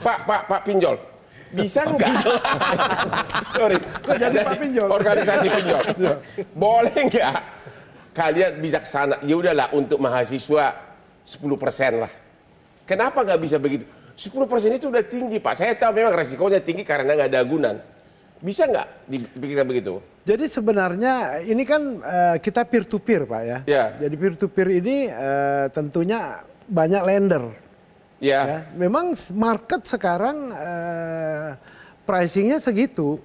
Pak pinjol, bisa nggak? Sorry, Kok jadi Pak Pinjol? Organisasi pinjol. Boleh nggak kalian bijaksana? Ya udahlah untuk mahasiswa 10% lah. Kenapa nggak bisa begitu? 10% itu udah tinggi Pak. Saya tahu memang resikonya tinggi karena nggak ada agunan. Bisa nggak dibikin begitu? Jadi sebenarnya ini kan kita peer to peer Pak ya. Ya. Jadi peer to peer ini tentunya banyak lender. Ya. Ya. Memang market sekarang pricingnya segitu.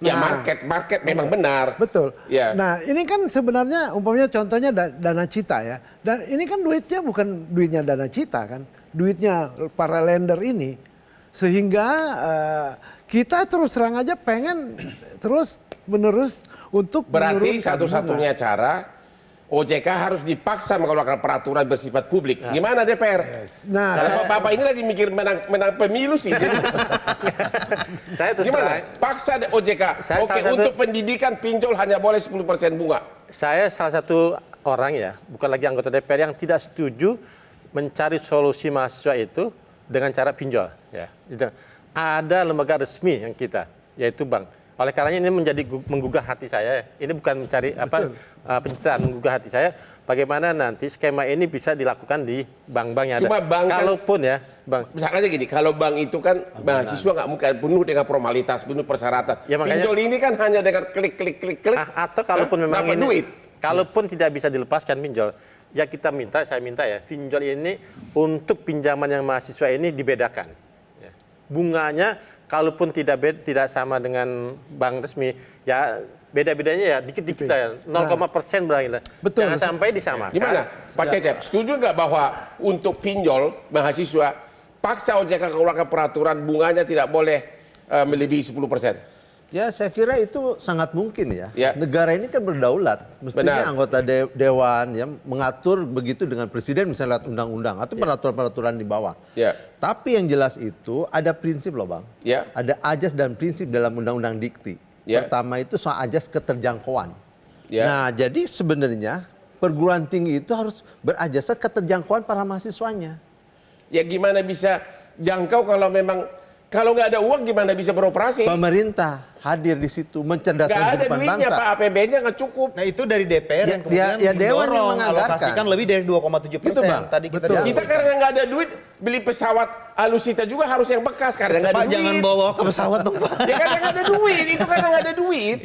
Ya market memang benar. Betul. Ya. Nah ini kan sebenarnya umpamanya contohnya Dana Cita ya. Dan ini kan duitnya bukan duitnya Dana Cita kan. Duitnya para lender ini. Sehingga kita terus terang aja pengen terus menerus untuk berarti satu-satunya cara OJK harus dipaksa mengeluarkan peraturan bersifat publik. Gimana DPR? Yes. Nah, kalau Bapak ini lagi mikir menang pemilu sih. Jadi, Saya terus gimana? terang, Paksa OJK. Oke, untuk pendidikan pinjol hanya boleh 10% bunga. saya salah satu orang ya, bukan lagi anggota DPR yang tidak setuju mencari solusi mahasiswa itu dengan cara pinjol. Ya, gitu. Ada lembaga resmi yang kita, yaitu bank. Oleh karenanya ini menjadi menggugah hati saya. Ini bukan mencari pencitraan, menggugah hati saya. Bagaimana nanti skema ini bisa dilakukan di bank-bank yang ada. Cuma bank kalaupun ya, bang. Misalnya gini, kalau bank itu kan mahasiswa nggak mungkin penuh dengan formalitas, penuh persyaratan. Ya, makanya, pinjol ini kan hanya dengan klik. Atau kalaupun memang dapat ini, duit. kalaupun tidak bisa dilepaskan pinjol, ya saya minta ya, pinjol ini untuk pinjaman yang mahasiswa ini dibedakan. Ya. Bunganya kalaupun tidak sama dengan bank resmi, ya beda-bedanya ya dikit-dikit ya, 0,% berarti. Betul. Jangan sampai disamakan. Gimana, Pak Cecep? Setuju nggak bahwa untuk pinjol mahasiswa paksa OJK keluarkan peraturan bunganya tidak boleh melebihi 10%? Ya saya kira itu sangat mungkin ya. Ya. Negara ini kan berdaulat. Mestinya anggota dewan ya mengatur begitu dengan presiden misalnya lewat undang-undang atau peraturan-peraturan di bawah. Ya. Tapi yang jelas itu ada prinsip loh Bang. Ya. Ada ajas dan prinsip dalam undang-undang dikti. Ya. Pertama itu soal ajas keterjangkauan. Ya. Nah jadi sebenarnya perguruan tinggi itu harus berajasa keterjangkauan para mahasiswanya. Ya gimana bisa jangkau kalau nggak ada uang gimana bisa beroperasi? Pemerintah hadir di situ mencerdaskan Nggak ada kehidupan duitnya bangsa. Pak, APBN-nya nggak cukup. Nah itu dari DPR yang kemudian ya Dewan yang mendorong menganggarkan. alokasikan lebih dari 2,7%. Gitu, Bang. Tadi kita Betul. Kita karena nggak ada duit beli pesawat Alusita juga harus yang bekas karena nggak ada Pak duit. jangan bawa ke pesawat dong Pak. Ya karena nggak ada duit, itu karena nggak ada duit.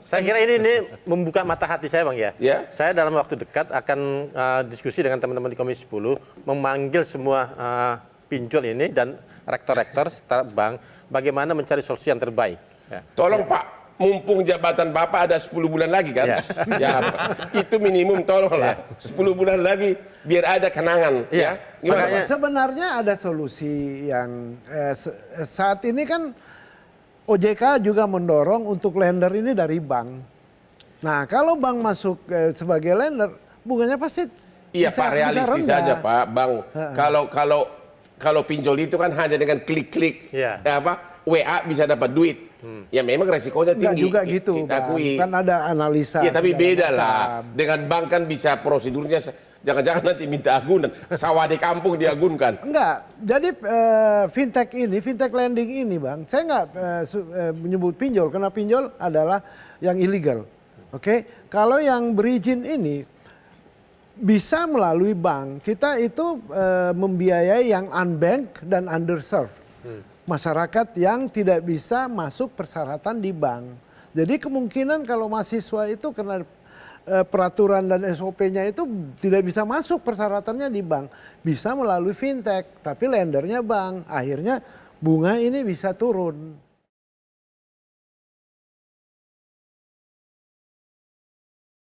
Saya kira ini membuka mata hati saya Bang ya. Ya. Saya dalam waktu dekat akan diskusi dengan teman-teman di Komisi 10, memanggil semua pinjol ini dan rektor-rektor setelah bank, bagaimana mencari solusi yang terbaik. Ya. Tolong Pak, mumpung jabatan Bapak ada 10 bulan lagi kan? Ya, Pak. Itu minimum tolonglah. 10 bulan lagi biar ada kenangan. Ya. Gimana, Pak? Sebenarnya ada solusi yang saat ini kan OJK juga mendorong untuk lender ini dari bank. Nah kalau bank masuk sebagai lender, bunganya pasti Iya Pak, realistis saja Pak, Bang. Kalau pinjol itu kan hanya dengan klik-klik, WA bisa dapat duit. Ya memang resikonya tinggi. Enggak juga gitu, kita akui. Kan ada analisa. Ya tapi beda macam. lah. Dengan bank kan bisa prosedurnya, jangan-jangan nanti minta agunan. Sawah di kampung diagunkan. Enggak. Jadi fintech lending ini Bang, saya enggak menyebut pinjol karena pinjol adalah yang ilegal. Oke? Kalau yang berizin ini bisa melalui bank. Kita itu membiayai yang unbanked dan underserved. Masyarakat yang tidak bisa masuk persyaratan di bank. Jadi kemungkinan kalau mahasiswa itu kena peraturan dan SOP-nya itu tidak bisa masuk persyaratannya di bank. Bisa melalui fintech, tapi lendernya bank. Akhirnya bunga ini bisa turun.